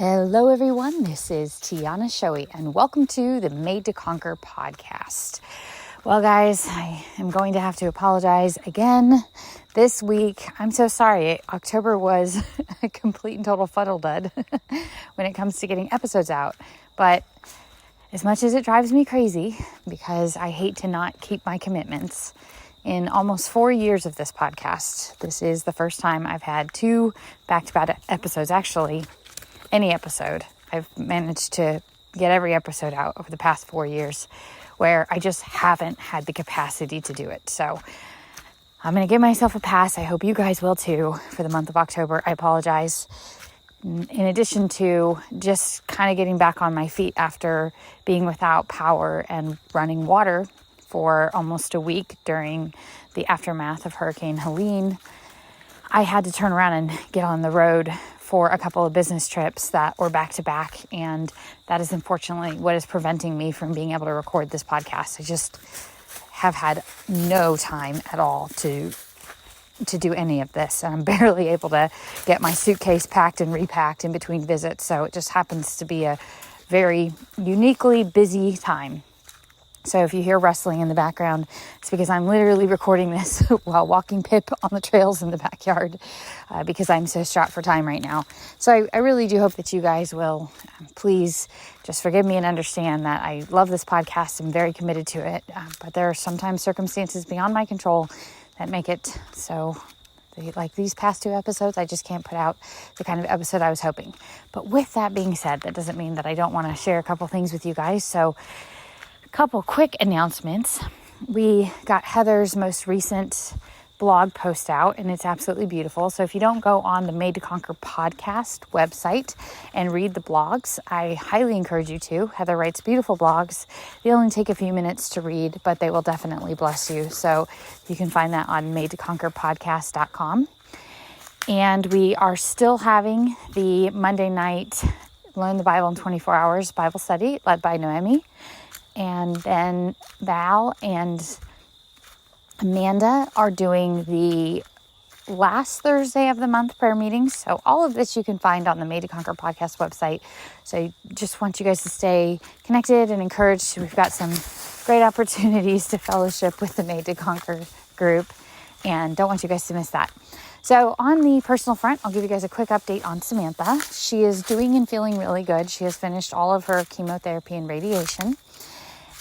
Hello everyone, this is Tiana Shoei and welcome to the Made to Conquer podcast. Well guys, I am going to have to apologize again this week. I'm so sorry. October was a complete and total fuddle dud when it comes to getting episodes out. But as much as it drives me crazy, because I hate to not keep my commitments, in almost 4 years of this podcast, this is the first time I've had 2 back-to-back episodes, actually. Any episode. I've managed to get every episode out over the past 4 years where I just haven't had the capacity to do it. So I'm going to give myself a pass. I hope you guys will too for the month of October. I apologize. In addition to just kind of getting back on my feet after being without power and running water for almost a week during the aftermath of Hurricane Helene, I had to turn around and get on the road for a couple of business trips that were back to back. And that is unfortunately what is preventing me from being able to record this podcast. I just have had no time at all to do any of this. And I'm barely able to get my suitcase packed and repacked in between visits. So it just happens to be a very uniquely busy time. So if you hear rustling in the background, it's because I'm literally recording this while walking Pip on the trails in the backyard because I'm so strapped for time right now. So I really do hope that you guys will please just forgive me and understand that I love this podcast. I'm very committed to it, but there are sometimes circumstances beyond my control that make it so. Like these past 2 episodes, I just can't put out the kind of episode I was hoping. But with that being said, that doesn't mean that I don't want to share a couple things with you guys. So couple quick announcements. We got Heather's most recent blog post out and it's absolutely beautiful. So if you don't go on the Made to Conquer podcast website and read the blogs, I highly encourage you to. Heather writes beautiful blogs. They only take a few minutes to read, but they will definitely bless you. So you can find that on madetoconquerpodcast.com. And we are still having the Monday night Learn the Bible in 24 Hours Bible study led by Noemi. And then Val and Amanda are doing the last Thursday of the month prayer meetings. So all of this you can find on the Made to Conquer podcast website. So I just want you guys to stay connected and encouraged. We've got some great opportunities to fellowship with the Made to Conquer group and don't want you guys to miss that. So on the personal front, I'll give you guys a quick update on Samantha. She is doing and feeling really good. She has finished all of her chemotherapy and radiation.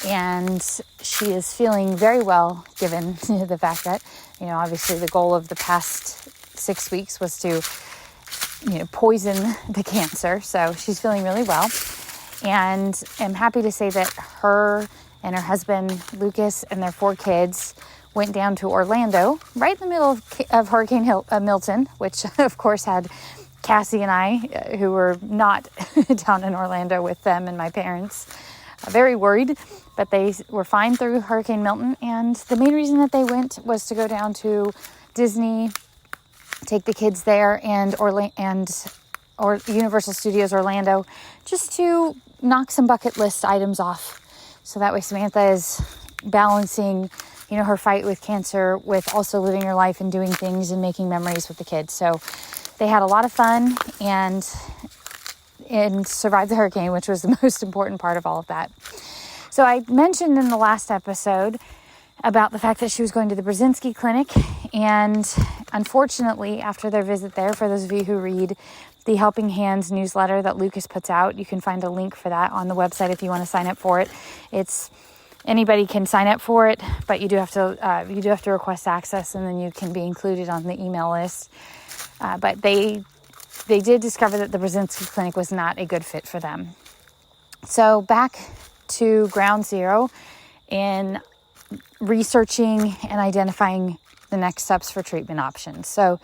And she is feeling very well, given the fact that, obviously the goal of the past 6 weeks was to, poison the cancer. So she's feeling really well. And I'm happy to say that her and her husband, Lucas, and their 4 kids went down to Orlando, right in the middle of Hurricane Milton, which of course had Cassie and I, who were not down in Orlando with them and my parents, very worried, but they were fine through Hurricane Milton. And the main reason that they went was to go down to Disney, take the kids there, and Universal Studios Orlando, just to knock some bucket list items off. So that way Samantha is balancing, her fight with cancer with also living her life and doing things and making memories with the kids. So they had a lot of fun and survived the hurricane, which was the most important part of all of that. So I mentioned in the last episode about the fact that she was going to the Brzezinski Clinic, and unfortunately, after their visit there, for those of you who read the Helping Hands newsletter that Lucas puts out, you can find a link for that on the website if you want to sign up for it. Anybody can sign up for it, but you do have to request access, and then you can be included on the email list. But they did discover that the Brzezinski Clinic was not a good fit for them. So back to ground zero in researching and identifying the next steps for treatment options. So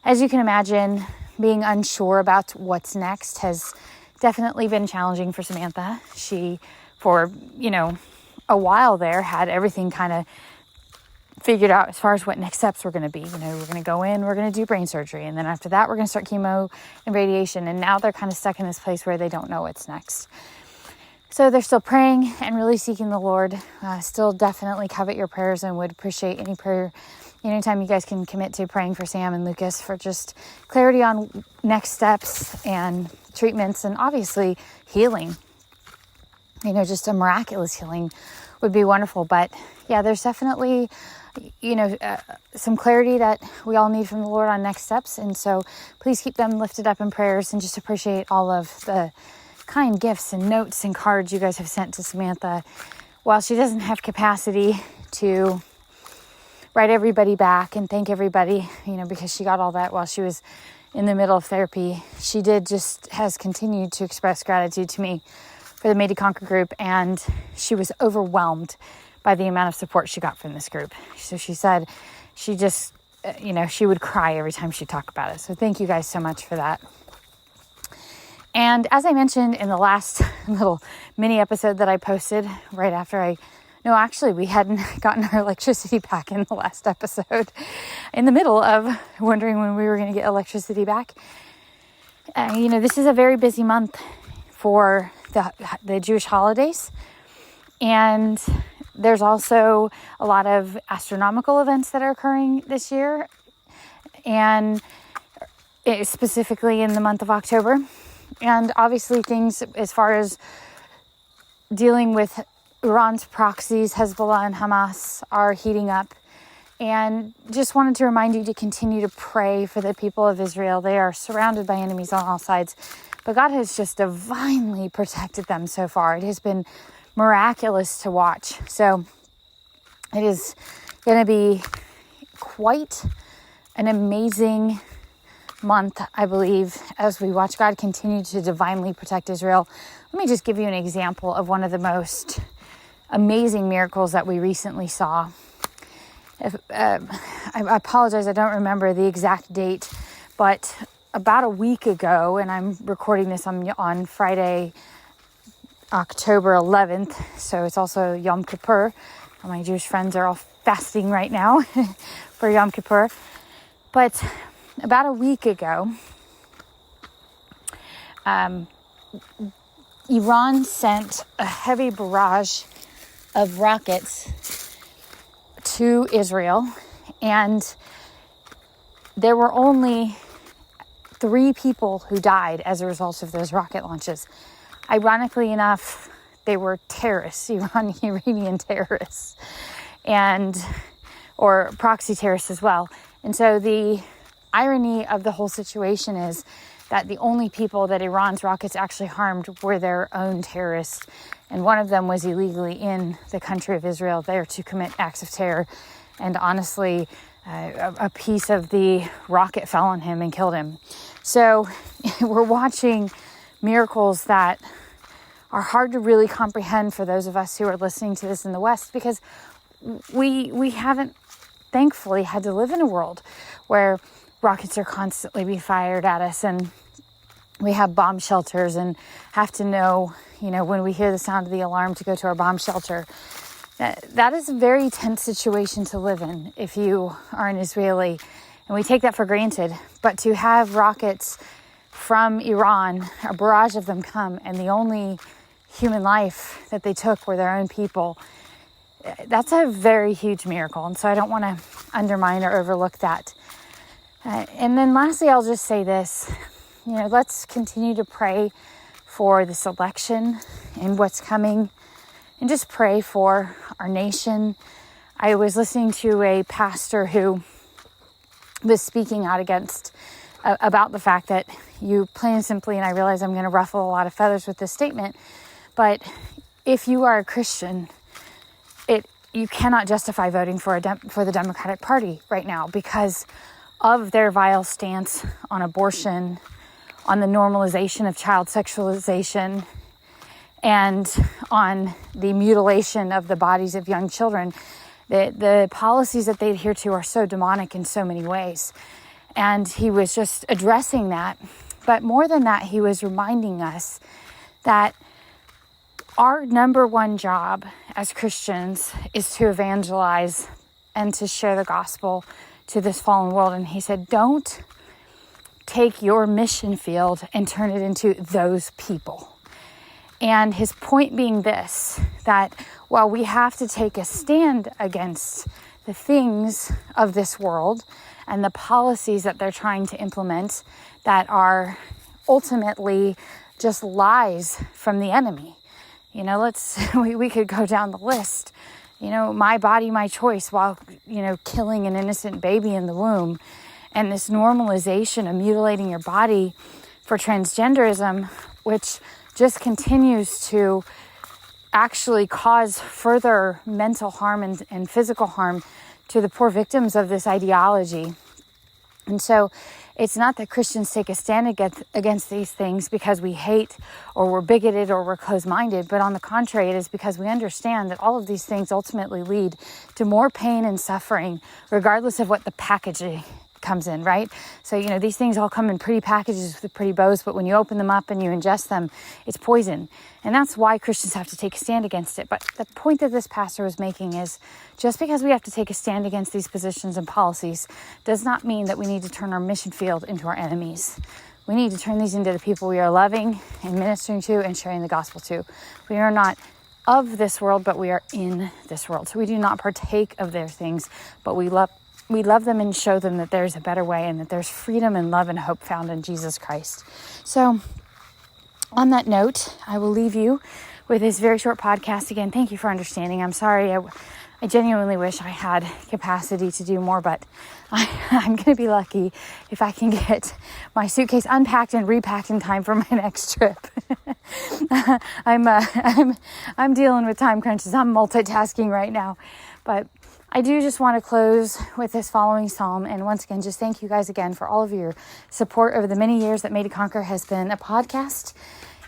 as you can imagine, being unsure about what's next has definitely been challenging for Samantha. She, for, a while there, had everything kind of figured out as far as what next steps were going to be. We're going to go in, we're going to do brain surgery. And then after that, we're going to start chemo and radiation. And now they're kind of stuck in this place where they don't know what's next. So they're still praying and really seeking the Lord. Still definitely covet your prayers and would appreciate any prayer anytime you guys can commit to praying for Sam and Lucas for just clarity on next steps and treatments, and obviously healing, just a miraculous healing would be wonderful. But yeah, there's definitely, some clarity that we all need from the Lord on next steps. And so please keep them lifted up in prayers, and just appreciate all of the kind gifts and notes and cards you guys have sent to Samantha. While she doesn't have capacity to write everybody back and thank everybody, because she got all that while she was in the middle of therapy, she has continued to express gratitude to me for the Made to Conquer group. And she was overwhelmed by the amount of support she got from this group. So she said she just, she would cry every time she talked about it. So thank you guys so much for that. And as I mentioned in the last little mini episode that I posted right after we hadn't gotten our electricity back in the last episode, in the middle of wondering when we were going to get electricity back. This is a very busy month for the Jewish holidays. And there's also a lot of astronomical events that are occurring this year, and specifically in the month of October. And obviously things as far as dealing with Iran's proxies, Hezbollah and Hamas, are heating up. And just wanted to remind you to continue to pray for the people of Israel. They are surrounded by enemies on all sides, but God has just divinely protected them so far. It has been miraculous to watch. So it is going to be quite an amazing month, I believe, as we watch God continue to divinely protect Israel. Let me just give you an example of one of the most amazing miracles that we recently saw. I apologize, I don't remember the exact date, but about a week ago, and I'm recording this on Friday, October 11th, so it's also Yom Kippur. My Jewish friends are all fasting right now for Yom Kippur. But about a week ago, Iran sent a heavy barrage of rockets to Israel, and there were only 3 people who died as a result of those rocket launches. Ironically enough, they were terrorists, Iranian terrorists, or proxy terrorists as well. And so the irony of the whole situation is that the only people that Iran's rockets actually harmed were their own terrorists. And one of them was illegally in the country of Israel there to commit acts of terror. And honestly, a piece of the rocket fell on him and killed him. So we're watching miracles that are hard to really comprehend for those of us who are listening to this in the West, because we haven't, thankfully, had to live in a world where rockets are constantly being fired at us, and we have bomb shelters and have to know, when we hear the sound of the alarm, to go to our bomb shelter. That is a very tense situation to live in if you are an Israeli, and we take that for granted. But to have rockets from Iran, a barrage of them come, and the only human life that they took were their own people, that's a very huge miracle. And so I don't want to undermine or overlook that. And then lastly, I'll just say this, let's continue to pray for this election and what's coming, and just pray for our nation. I was listening to a pastor who was speaking out about the fact that you, plain and simply, and I realize I'm going to ruffle a lot of feathers with this statement, but if you are a Christian, you cannot justify voting for the Democratic Party right now because of their vile stance on abortion, on the normalization of child sexualization, and on the mutilation of the bodies of young children. The policies that they adhere to are so demonic in so many ways. And he was just addressing that. But more than that, he was reminding us that our number one job as Christians is to evangelize and to share the gospel to this fallen world. And he said, don't take your mission field and turn it into those people. And his point being this, that while we have to take a stand against the things of this world and the policies that they're trying to implement that are ultimately just lies from the enemy. We could go down the list. My body, my choice, while, killing an innocent baby in the womb, and this normalization of mutilating your body for transgenderism, which just continues to actually cause further mental harm and physical harm to the poor victims of this ideology. And so it's not that Christians take a stand against these things because we hate or we're bigoted or we're closed-minded, but on the contrary, it is because we understand that all of these things ultimately lead to more pain and suffering, regardless of what the packaging comes in, right? So, these things all come in pretty packages with pretty bows, but when you open them up and you ingest them, it's poison. And that's why Christians have to take a stand against it. But the point that this pastor was making is just because we have to take a stand against these positions and policies does not mean that we need to turn our mission field into our enemies. We need to turn these into the people we are loving and ministering to and sharing the gospel to. We are not of this world, but we are in this world. So we do not partake of their things, but we love them and show them that there's a better way and that there's freedom and love and hope found in Jesus Christ. So on that note, I will leave you with this very short podcast. Again, thank you for understanding. I'm sorry. I genuinely wish I had capacity to do more, but I'm going to be lucky if I can get my suitcase unpacked and repacked in time for my next trip. I'm dealing with time crunches. I'm multitasking right now, but I do just want to close with this following psalm. And once again, just thank you guys again for all of your support over the many years that Made to Conquer has been a podcast.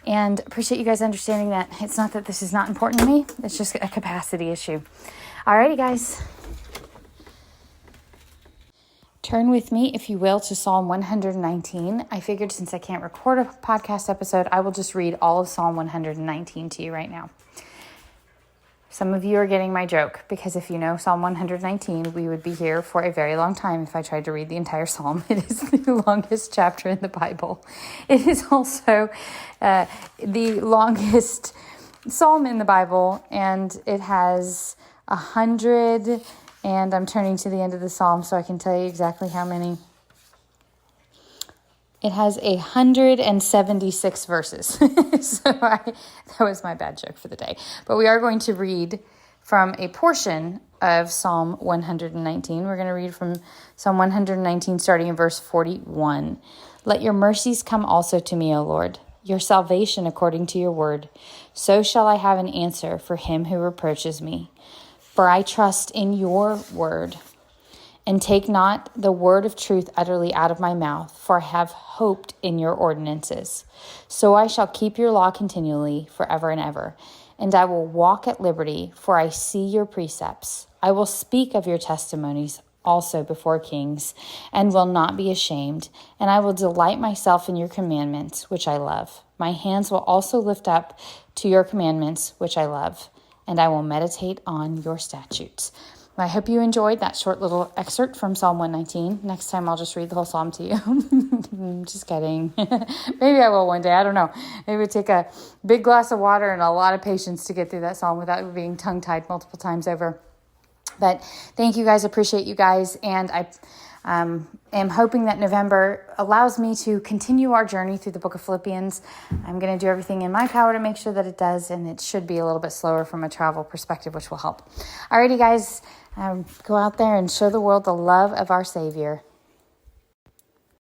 And appreciate you guys understanding that it's not that this is not important to me. It's just a capacity issue. Alrighty, guys. Turn with me, if you will, to Psalm 119. I figured since I can't record a podcast episode, I will just read all of Psalm 119 to you right now. Some of you are getting my joke, because if you know Psalm 119, we would be here for a very long time if I tried to read the entire psalm. It is the longest chapter in the Bible. It is also the longest psalm in the Bible, and it has 100, and I'm turning to the end of the psalm so I can tell you exactly how many. It has 176 verses. That was my bad joke for the day. But we are going to read from a portion of Psalm 119. We're going to read from Psalm 119, starting in verse 41. Let your mercies come also to me, O Lord, your salvation according to your word. So shall I have an answer for him who reproaches me. For I trust in your word. And take not the word of truth utterly out of my mouth, for I have hoped in your ordinances. So I shall keep your law continually, forever and ever. And I will walk at liberty, for I see your precepts. I will speak of your testimonies also before kings, and will not be ashamed. And I will delight myself in your commandments, which I love. My hands will also lift up to your commandments, which I love. And I will meditate on your statutes. I hope you enjoyed that short little excerpt from Psalm 119. Next time I'll just read the whole psalm to you. Just kidding. Maybe I will one day. I don't know. It would take a big glass of water and a lot of patience to get through that psalm without being tongue-tied multiple times over. But thank you guys. Appreciate you guys. And I am hoping that November allows me to continue our journey through the book of Philippians. I'm going to do everything in my power to make sure that it does. And it should be a little bit slower from a travel perspective, which will help. Alrighty, guys. Go out there and show the world the love of our Savior.